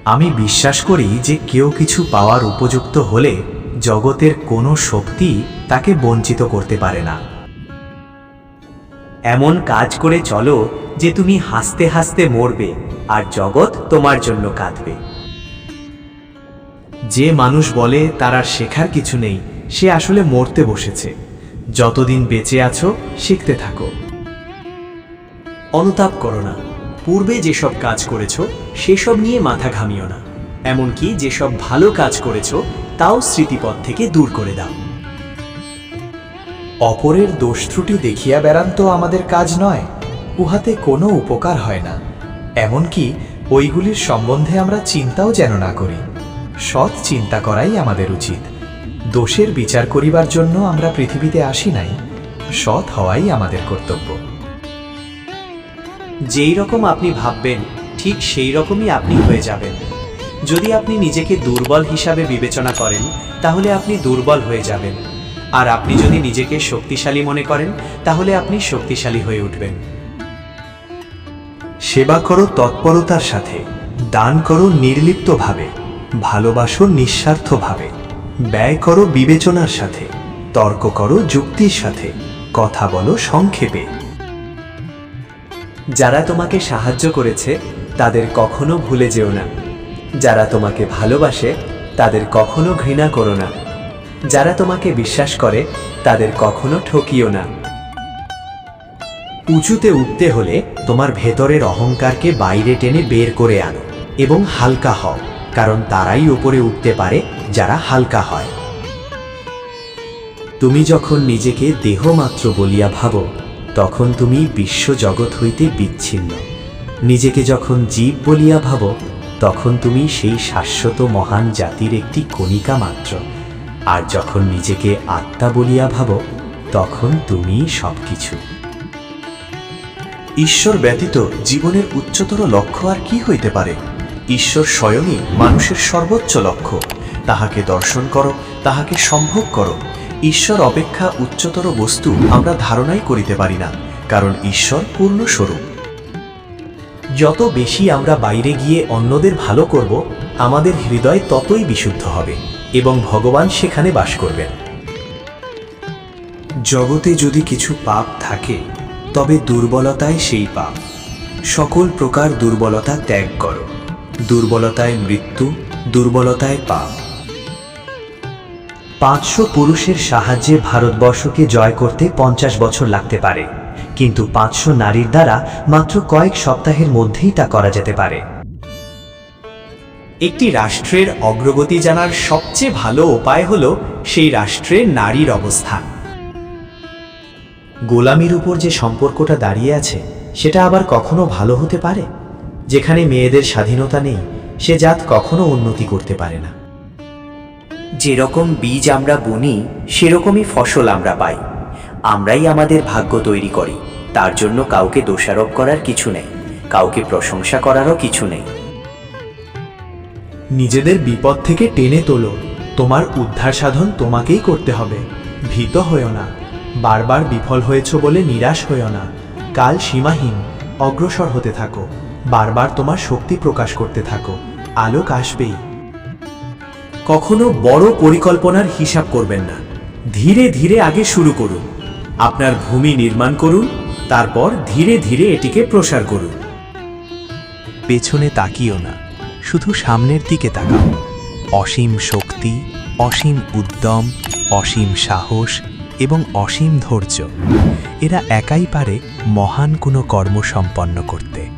আমি বিশ্বাস করি যে কেউ কিছু পাওয়ার উপযুক্ত হলে জগতের কোনো শক্তি তাকে বঞ্চিত করতে পারে না। এমন কাজ করে চলো যে তুমি হাসতে হাসতে মরবে আর জগৎ তোমার জন্য কাঁদবে। যে মানুষ বলে তার আর শেখার কিছু নেই, সে আসলে মরতে বসেছে। যতদিন বেঁচে আছো শিখতে থাকো। অনুতাপ করো না। পূর্বে যেসব কাজ করেছো সেসব নিয়ে মাথা ঘামিও না। এমনকি যেসব ভালো কাজ করেছো তাও স্মৃতিপথ থেকে দূর করে দাও। অপরের দোষ ত্রুটি দেখিয়া বেড়ান তো আমাদের কাজ নয়, উহাতে কোনো উপকার হয় না। এমনকি ওইগুলির সম্বন্ধে আমরা চিন্তাও যেন না করি। সৎ চিন্তা করাই আমাদের উচিত। দোষের বিচার করিবার জন্য আমরা পৃথিবীতে আসি নাই, সৎ হওয়াই আমাদের কর্তব্য। যেই রকম আপনি ভাববেন ঠিক সেই রকমই আপনি হয়ে যাবেন। যদি আপনি নিজেকে দুর্বল হিসাবে বিবেচনা করেন তাহলে আপনি দুর্বল হয়ে যাবেন, আর আপনি যদি নিজেকে শক্তিশালী মনে করেন তাহলে আপনি শক্তিশালী হয়ে উঠবেন। সেবা করো তৎপরতার সাথে, দান করো নির্লিপ্তভাবে, ভালোবাসো নিঃস্বার্থভাবে, ব্যয় করো বিবেচনার সাথে, তর্ক করো যুক্তির সাথে, কথা বলো সংক্ষেপে। যারা তোমাকে সাহায্য করেছে তাদের কখনো ভুলে যেও না। যারা তোমাকে ভালোবাসে তাদের কখনো ঘৃণা করো না। যারা তোমাকে বিশ্বাস করে তাদের কখনো ঠকিও না। উঁচুতে উঠতে হলে তোমার ভেতরের অহংকারকে বাইরে টেনে বের করে আনো এবং হালকা হও, কারণ তারাই উপরে উঠতে পারে যারা হালকা হয়। তুমি যখন নিজেকে দেহমাত্র বলিয়া ভাবো তখন তুমি বিশ্বজগৎ হইতে বিচ্ছিন্ন। নিজেকে যখন জীব বলিয়া ভাবো তখন তুমি সেই শাশ্বত মহান জাতির একটি কণিকা মাত্র। আর যখন নিজেকে আত্মা বলিয়া ভাবো তখন তুমি সবকিছু। ঈশ্বর ব্যতীত জীবনের উচ্চতর লক্ষ্য আর কি হইতে পারে? ঈশ্বর স্বয়ংই মানুষের সর্বোচ্চ লক্ষ্য। তাহাকে দর্শন করো, তাহাকে সম্ভোগ করো। ঈশ্বর অপেক্ষা উচ্চতর বস্তু আমরা ধারণাই করিতে পারি না, কারণ ঈশ্বর পূর্ণ স্বরূপ। যত বেশি আমরা বাইরে গিয়ে অন্যদের ভালো করব, আমাদের হৃদয় ততই বিশুদ্ধ হবে এবং ভগবান সেখানে বাস করবেন। জগতে যদি কিছু পাপ থাকে তবে দুর্বলতায় সেই পাপ। সকল প্রকার দুর্বলতা ত্যাগ করো। দুর্বলতায় মৃত্যু, দুর্বলতায় পাপ। 500 পুরুষের সাহায্যে ভারতবর্ষকে জয় করতে 50 বছর লাগতে পারে, কিন্তু 500 নারীর দ্বারা মাত্র কয়েক সপ্তাহের মধ্যেই তা করা যেতে পারে। একটি রাষ্ট্রের অগ্রগতি জানার সবচেয়ে ভালো উপায় হলো সেই রাষ্ট্রের নারীর অবস্থান। গোলামির উপর যে সম্পর্কটা দাঁড়িয়ে আছে সেটা আবার কখনো ভালো হতে পারে? যেখানে মেয়েদের স্বাধীনতা নেই সে জাত কখনো উন্নতি করতে পারে না। যেরকম বীজ আমরা বুনি সেরকমই ফসল আমরা পাই। আমরাই আমাদের ভাগ্য তৈরি করি, তার জন্য কাউকে দোষারোপ করার কিছু নেই, কাউকে প্রশংসা করারও কিছু নেই। নিজেদের বিপদ থেকে টেনে তোলো। তোমার উদ্ধার সাধন তোমাকেই করতে হবে। ভীত হয়েও না। বারবার বিফল হয়েছ বলে নিরাশ হয়েও না। কাল সীমাহীন, অগ্রসর হতে থাকো। বারবার তোমার শক্তি প্রকাশ করতে থাকো। আলোক আসবেই। কখনো বড় পরিকল্পনার হিসাব করবেন না। ধীরে ধীরে আগে শুরু করুন। আপনার ভূমি নির্মাণ করুন, তারপর ধীরে ধীরে এটিকে প্রসার করুন। পেছনে তাকিও না, শুধু সামনের দিকে তাকাও। অসীম শক্তি, অসীম উদ্যম, অসীম সাহস এবং অসীম ধৈর্য, এরা একাই পারে মহান কোনো কর্ম সম্পন্ন করতে।